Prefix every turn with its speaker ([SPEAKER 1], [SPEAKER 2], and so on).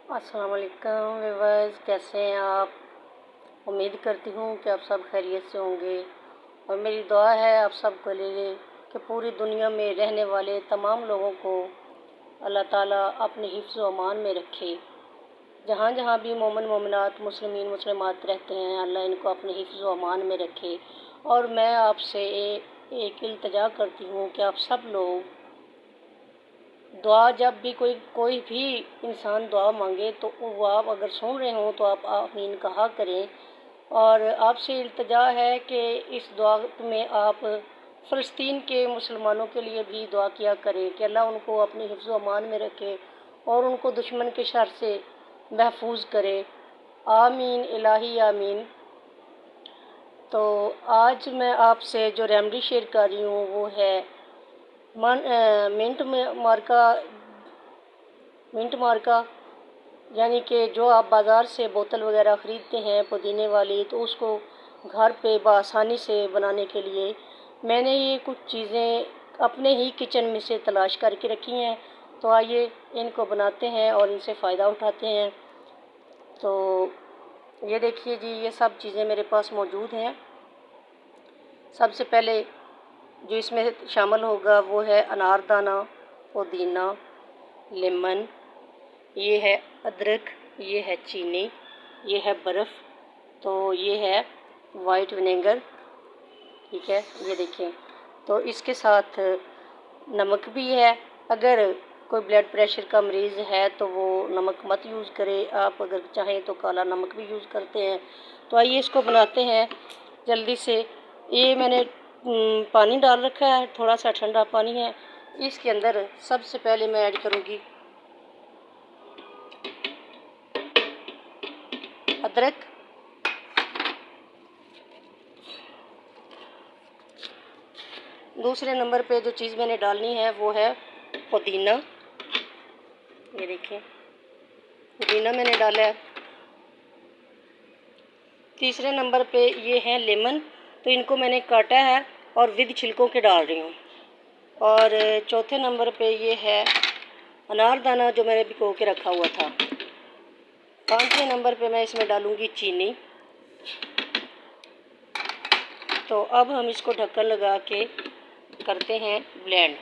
[SPEAKER 1] अस्सलाम वालेकुम व्यूअर्स, कैसे हैं आप। उम्मीद करती हूँ कि आप सब खैरियत से होंगे और मेरी दुआ है आप सबके लिए कि पूरी दुनिया में रहने वाले तमाम लोगों को अल्लाह ताला अपने हिफ्ज़ व अमान में रखे। जहाँ जहाँ भी मोमिन मोमिनात मुस्लिमीन मुस्लिमात रहते हैं, अल्लाह इनको अपने हिफ्ज़ व अमान में रखे। और मैं आपसे एक इल्तिजा करती हूँ कि आप सब लोग दुआ, जब भी कोई भी इंसान दुआ मांगे तो वो आप अगर सुन रहे हो तो आप आमीन कहा करें। और आपसे इल्तिजा है कि इस दुआ में आप फ़लस्तीन के मुसलमानों के लिए भी दुआ किया करें कि अल्लाह उनको अपने हिफ्ज़ व अमान में रखे और उनको दुश्मन के शर से महफूज करे। आमीन इलाही आमीन। तो आज मैं आपसे जो रेमेडी शेयर कर रही हूँ वो है मिंट मार्का, यानी कि जो आप बाज़ार से बोतल वगैरह ख़रीदते हैं पुदीने वाली, तो उसको घर पे बआसानी से बनाने के लिए मैंने ये कुछ चीज़ें अपने ही किचन में से तलाश करके रखी हैं। तो आइए इनको बनाते हैं और इनसे फ़ायदा उठाते हैं। तो ये देखिए जी, ये सब चीज़ें मेरे पास मौजूद हैं। सबसे पहले जो इसमें शामिल होगा वो है अनारदाना, पुदीना, लेमन, ये है अदरक, ये है चीनी, ये है बर्फ़, तो ये है वाइट विनेगर, ठीक है, ये देखिए। तो इसके साथ नमक भी है। अगर कोई ब्लड प्रेशर का मरीज़ है तो वो नमक मत यूज़ करे, आप अगर चाहें तो काला नमक भी यूज़ करते हैं। तो आइए इसको बनाते हैं जल्दी से। ये मैंने पानी डाल रखा है, थोड़ा सा ठंडा पानी है। इसके अंदर सबसे पहले मैं ऐड करूँगी अदरक, दूसरे नंबर पे जो चीज़ मैंने डालनी है वो है पुदीना। ये देखिए, पुदीना मैंने डाला है। तीसरे नंबर पे ये है लेमन, तो इनको मैंने काटा है और विद छिलकों के डाल रही हूँ। और चौथे नंबर पे ये है अनारदाना, जो मैंने भिगो के रखा हुआ था। पाँचवें नंबर पे मैं इसमें डालूँगी चीनी। तो अब हम इसको ढक्कन लगा के करते हैं ब्लेंड।